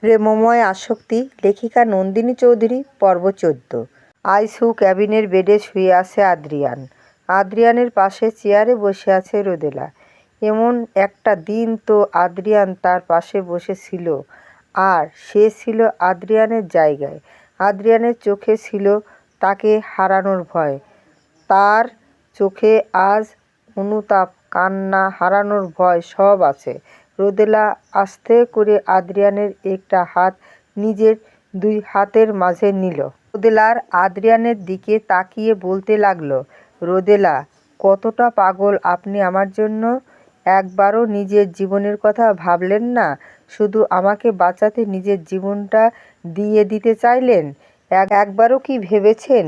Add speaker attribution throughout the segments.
Speaker 1: প্রেমময় আসক্তি লেখিকা নন্দিনী চৌধুরী পর্ব ১৪। আইসিইউ ক্যাবিনের বেডে শুয়ে আছে আদ্রিয়ান। আদ্রিয়ানের পাশে চেয়ারে বসে আছে রোদেলা। এমন একটা দিন তো আদ্রিয়ান তার পাশে বসেছিল, আর সে ছিল আদ্রিয়ানের জায়গায়। আদ্রিয়ানের চোখে ছিল তাকে হারানোর ভয়। তার চোখে আজ অনুতাপ, কান্না, হারানোর ভয় সব আছে। রোদেলা আস্তে করে আদ্রিয়ানের একটা হাত নিজের দুই হাতের মাঝে নিল। রোদেলার আদ্রিয়ানের দিকে তাকিয়ে বলতে লাগলো, রোদেলা, কতটা পাগল আপনি আমার জন্য? একবারও নিজের জীবনের কথা ভাবলেন না? শুধু আমাকে বাঁচাতে নিজের জীবনটা দিয়ে দিতে চাইলেন? একবারও কি ভেবেছেন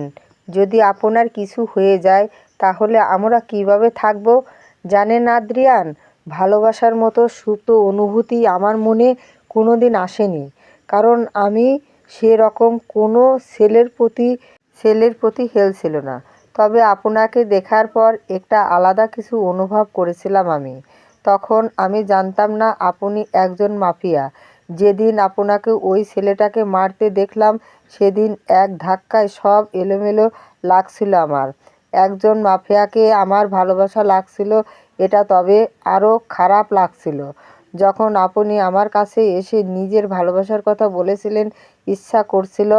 Speaker 1: যদি আপনার কিছু হয়ে যায় তাহলে আমরা কিভাবে থাকব? জানেন আদ্রিয়ান, ভালোবাসার মতো সুপ্ত অনুভূতি আমার মনে কোনোদিন আসেনি, কারণ আমি সেরকম কোনো ছেলের প্রতি হেল ছিল না। তবে আপনাকে দেখার পর একটা আলাদা কিছু অনুভব করেছিলাম আমি। তখন আমি জানতাম না আপনি একজন মাফিয়া। যেদিন আপনাকে ওই ছেলেটাকে মারতে দেখলাম সেদিন এক ধাক্কায় সব এলোমেলো লাগছিল আমার। একজন মাফিয়াকে আমার ভালোবাসা লাগছিল এটা, তবে আরও খারাপ লাগছিল যখন আপনি আমার কাছে এসে নিজের ভালোবাসার কথা বলেছিলেন। ইচ্ছা করছিল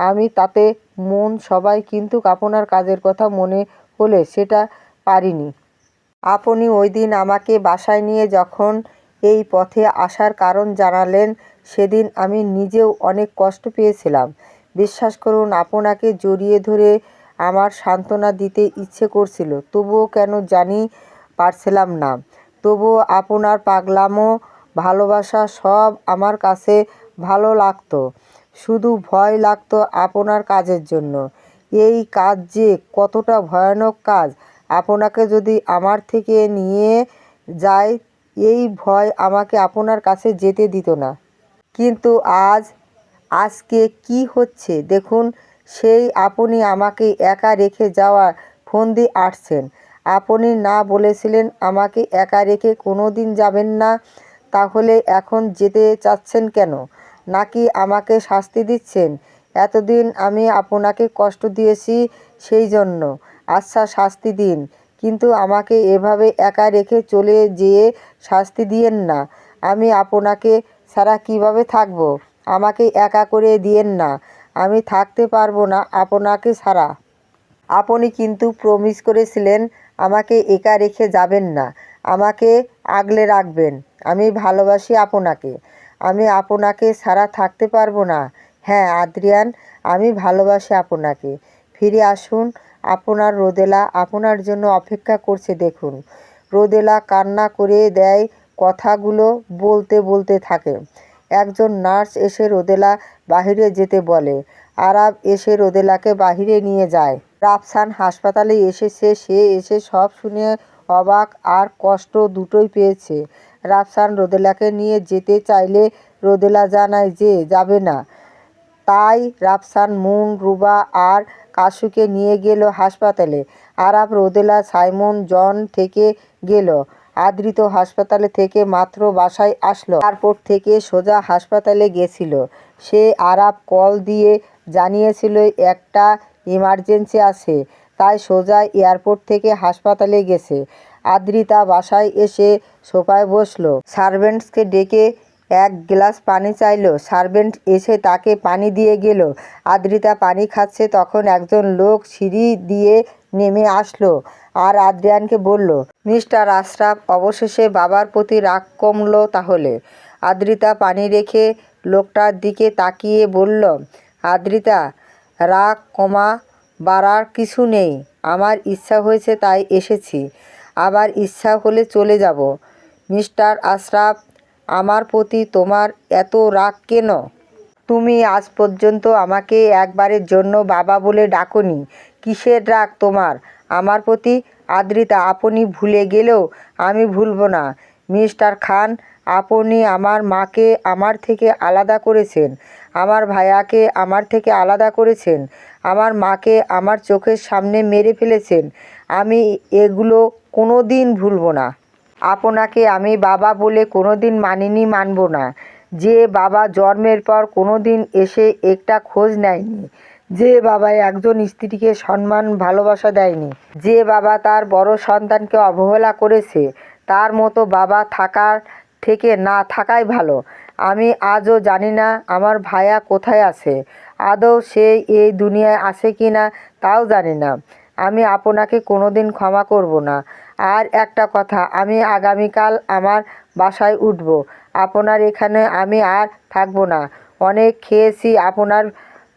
Speaker 1: আমি তাতে মন সবাই, কিন্তু আপনার কাজের কথা মনে হলে সেটা পারিনি। আপনি ওই দিন আমাকে বাসায় নিয়ে যখন এই পথে আসার কারণ জানালেন, সেদিন আমি নিজেও অনেক কষ্ট পেয়েছিলাম। বিশ্বাস করুন, আপনাকে জড়িয়ে ধরে আমার সান্ত্বনা দিতে ইচ্ছে করছিল, তবুও কেন জানি পারছিলাম না। তবুও আপনার পাগলামো, ভালোবাসা সব আমার কাছে ভালো লাগতো। শুধু ভয় লাগতো আপনার কাজের জন্য। এই কাজ যে কতটা ভয়ানক কাজ, আপনাকে যদি আমার থেকে নিয়ে যায় এই ভয় আমাকে আপনার কাছে যেতে দিত না। কিন্তু আজকে কি হচ্ছে দেখুন। সেই আপনি আমাকে একা রেখে যাওয়ার ফন্দি আঁটছেন। আপনি না বলেছিলেন আমাকে একা রেখে কোনো দিন যাবেন না, তাহলে এখন যেতে চাচ্ছেন কেন? নাকি আমাকে শাস্তি দিচ্ছেন? এতদিন আমি আপনাকে কষ্ট দিয়েছি সেই জন্য। আচ্ছা, শাস্তি দিন, কিন্তু আমাকে এভাবে একা রেখে চলে যেয়ে শাস্তি দিয়েন না। আমি আপনাকে ছাড়া কিভাবে থাকব? আমাকে একা করে দিয়েন না। আমি থাকতে পারবো না আপনাকে ছাড়া। আপনি কিন্তু প্রমিস করেছিলেন আমাকে একা রেখে যাবেন না, আমাকে আগলে রাখবেন। আমি ভালোবাসি আপনাকে। আমি আপনাকে ছাড়া থাকতে পারবো না। হ্যাঁ আদ্রিয়ান, আমি ভালোবাসি আপনাকে। ফিরে আসুন। আপনার রোদেলা আপনার জন্য অপেক্ষা করছে দেখুন। রোদেলা কান্না করে দেয়, কথাগুলো বলতে বলতে থাকে। একজন নার্স এসে রোদেলা বাহিরে যেতে বলে। আরাব এসে রোদেলাকে বাহিরে নিয়ে যায়। রাফসান হাসপাতালে এসেছে। সে এসে সব শুনে অবাক আর কষ্ট দুটোই পেয়েছে। রাফসান রোদেলাকে নিয়ে যেতে চাইলে রোদেলা জানায় যে যাবে না। তাই রাফসান মুন, রুবা আর কাসুকে নিয়ে গেল হাসপাতালে। আরাব, রোদেলা, সাইমন, জন থেকে গেল। আদ্রিত হাসপাতালে থেকে মাত্র বাসায় আসলো। এয়ারপোর্ট থেকে সোজা হাসপাতালে গেছিল। সে আরাব কল দিয়ে জানিয়েছিল একটা ইমার্জেন্সি আছে, তাই সোজা এয়ারপোর্ট থেকে হাসপাতালে গেছে। আদ্রিতা বাসায় এসে সোফায় বসলো। সার্ভেন্টসকে ডেকে এক গ্লাস পানি চাইলো। সার্ভেন্ট এসে তাকে পানি দিয়ে গেল। আদ্রিতা পানি খাচ্ছে, তখন একজন লোক সিঁড়ি দিয়ে নেমে আসলো আর আদ্রিয়ানকে বলল, মিস্টার আশরাফ, অবশেষে বাবার প্রতি রাগ কমলো তাহলে? আদ্রিতা পানি রেখে লোকটার দিকে তাকিয়ে বলল, আদ্রিতা, রাগ কমা বাড়ার কিছু নেই। আমার ইচ্ছা হয়েছে তাই এসেছি, আবার ইচ্ছা হলে চলে যাব। মিস্টার আশরাফ, আমার প্রতি তোমার এত রাগ কেন? তুমি আজ পর্যন্ত আমাকে একবারের জন্য বাবা বলে ডাকোনি। কিসের রাগ তোমার আমার প্রতি? আদ্রিতা, আপনি ভুলে গেলেও আমি ভুলব না। মিস্টার খান, আপনি আমার মাকে আমার থেকে আলাদা করেছেন, আমার ভাইয়াকে আমার থেকে আলাদা করেছেন, আমার মাকে আমার চোখের সামনে মেরে ফেলেছেন। আমি এগুলো কোনো দিন ভুলব না। আপনাকে আমি বাবা বলে কোনো দিন মানিনি, মানব না। যে বাবা জন্মের পর কোনো দিন এসে একটা খোঁজ নেয়নি, যে বাবা একজন স্ত্রীকে সম্মান ভালোবাসা দেয়নি, যে বাবা তার বড় সন্তানকে অবহেলা করেছে, তার মতো বাবা থাকার থেকে না থাকাই ভালো। আমি আজও জানি না আমার ভাইয়া কোথায় আছে, আদৌ সে এই দুনিয়ায় আছে কি না তাও জানি না। আমি আপনাকে কোনো দিন ক্ষমা করব না। আর একটা কথা, আমি আগামীকাল আমার বাসায় উঠব। আপনার এখানে আমি আর থাকবো না। অনেক খেয়েছি আপনার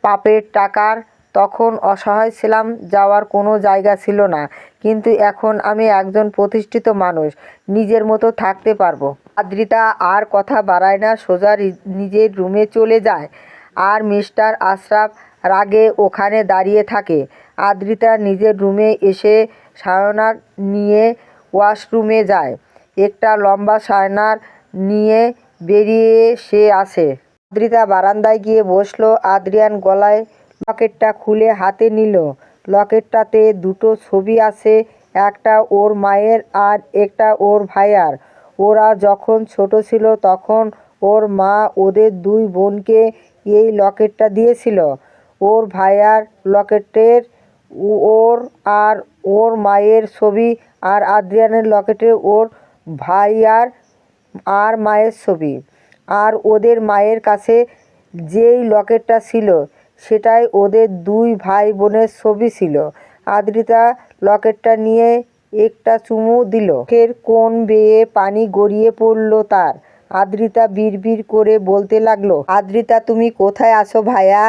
Speaker 1: পাপের টাকার। তখন অসহায় ছিলাম, যাওয়ার কোনো জায়গা ছিল না, কিন্তু এখন আমি একজন প্রতিষ্ঠিত মানুষ, নিজের মতো থাকতে পারবো। আদ্রিতা আর কথা বাড়ায় না, সোজা নিজের রুমে চলে যায়। আর মিস্টার আশরাফ রাগে ওখানে দাঁড়িয়ে থাকে। আদ্রিতা নিজের রুমে এসে শাওয়ার নিয়ে ওয়াশরুমে যায়। একটা লম্বা শাওয়ার নিয়ে বেরিয়ে সে আসে। আদ্রিতা বারান্দায় গিয়ে বসলো। আদ্রিয়ান গলায় লকেটটা খুলে হাতে নিল। লকেটটাতে দুটো ছবি আছে, একটা ওর মায়ের আর একটা ওর ভাইয়ার। ওরা যখন ছোট ছিল তখন ওর মা ওদের দুই বোনকে এই লকেটটা দিয়েছিল। ওর ভাইয়ার লকেটের ওর আর ওর মায়ের ছবি, আর আদ্রিয়ানের লকেটে ওর ভাইয়ার আর মায়ের ছবি। আর ওদের মায়ের কাছে যেই লকেটটা ছিল সেটাই ওদের দুই ভাই বোনের ছবি ছিল। আদ্রিতা লকেটটা নিয়ে একটা চুমু দিল। চোখের কোণ বেয়ে পানি গড়িয়ে পড়ল তার। আদ্রিতা বিড়বিড় করে বলতে লাগলো, আদ্রিতা তুমি কোথায় আছো ভাইয়া?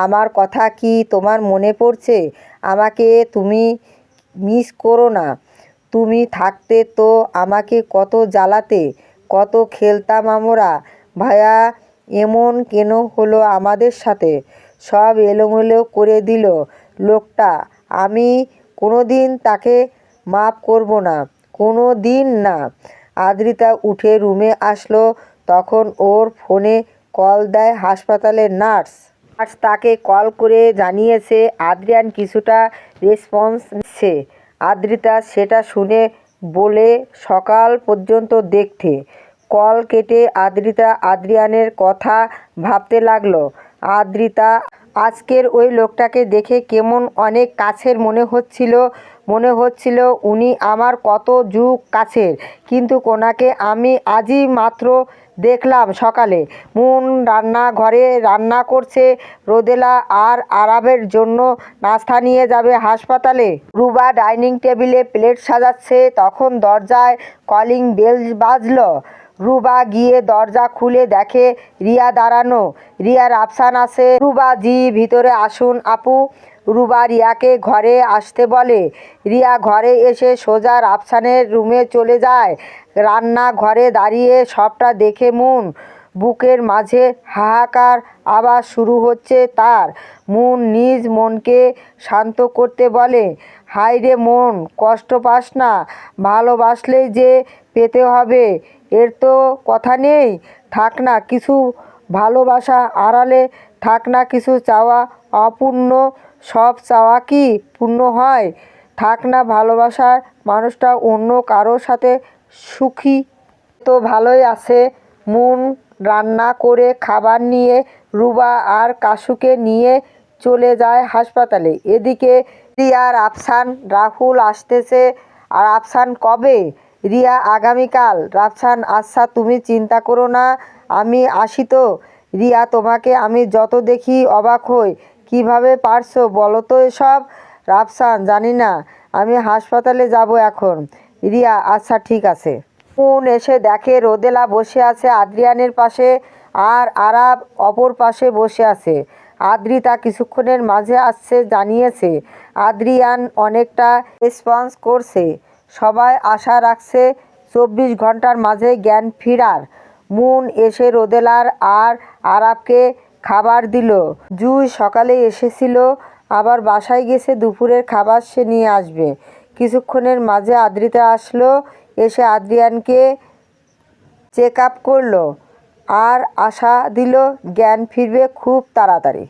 Speaker 1: আমার কথা কি তোমার মনে পড়ছে? আমাকে তুমি মিস করো না? তুমি থাকতে তো আমাকে কত জ্বালাতে, কত খেলতাম আমরা। ভাইয়া এমন কেন হলো আমাদের সাথে? সব এলোমেলো করে দিল লোকটা। আমি কোনো দিন তাকে মাফ করব না, কোনো দিন না। আদ্রিতা উঠে রুমে আসলো। তখন ওর ফোনে কল দেয় হাসপাতালের নার্স। তাকে কল করে জানিয়েছে আদ্রিয়ান কিছুটা রেসপন্স নিচ্ছে। আদ্রিতা সেটা শুনে বলে সকাল পর্যন্ত দেখতে। কল কেটে আদ্রিতা আদ্রিয়ানের কথা ভাবতে লাগলো। আদ্রিতা আজকের ওই লোকটাকে দেখে কেমন অনেক কাছের মনে হচ্ছিল উনি আমার কত যুগ কাছের, কিন্তু ওনাকে আমি আজই মাত্র দেখলাম সকালে। মুন রান্নাঘরে রান্না করছে। রোদেলা আর আরাবের জন্য নাস্তা নিয়ে যাবে হাসপাতালে। রুবা ডাইনিং টেবিলে প্লেট সাজাচ্ছে। তখন দরজায় কলিং বেল বাজলো। রুবা গিয়ে দরজা খুলে দেখে রিয়া দাঁড়ানো। রিয়ার আফসান আছে। রুবা, জি ভিতরে আসুন আপু। রুবা রিয়াকে ঘরে আসতে বলে। রিয়া ঘরে এসে সোজা আফসানের রুমে চলে যায়। রান্নাঘরে দাঁড়িয়ে সবটা দেখে মুন বুকের মাঝে হাহাকার আবার শুরু হচ্ছে তার। মুন নিজ মনকে শান্ত করতে বলে, হায় রে মন, কষ্ট পাস না, ভালোবাসলেই যে পেতে হবে এর তো কথা নেই। থাক না কিছু ভালোবাসা আড়ালে, থাক না কিছু চাওয়া অপূর্ণ। সব চাওয়া কি পূর্ণ হয়? থাক না ভালোবাসার মানুষটা অন্য কারো সাথে সুখী, তো ভালোই আছে। মুন রান্না করে খাবার নিয়ে রুবা আর কাশুকে নিয়ে চলে যায় হাসপাতালে। এদিকে রিয়ার আফসান, রাহুল আসতেছে। আর আফসান কবে? রিয়া আগামীকাল। রাফসান আচ্ছা তুমি চিন্তা করো না, আমি আসি তো। রিয়া তোমাকে আমি যত দেখি অবাক হই, কিভাবে পারছো বলো তো এসব? রাফসান জানি না, আমি হাসপাতালে যাব এখন। রিয়া আচ্ছা ঠিক আছে। মুন এসে দেখে রোদেলা বসে আছে আদ্রিয়ানের পাশে, আর আরাব অপর পাশে বসে আছে। আদ্রিতা কিছুক্ষণের মাঝে আসছে জানিয়েছে। আদ্রিয়ান অনেকটা রেসপন্স করছে। সবাই আশা রাখছে 24 ঘন্টার মাঝে জ্ঞান ফিরার। মুন এসে রোদেলার আর আরাবকে খাবার দিল। জুই সকালে এসেছিল, আবার বাসায় গেছে, দুপুরের খাবার সে নিয়ে আসবে। কিছুক্ষণের মাঝে আদ্রিতা আসলো, এসে আদ্রিয়ানকে চেক আপ করলো আর আশা দিল জ্ঞান ফিরবে খুব তাড়াতাড়ি।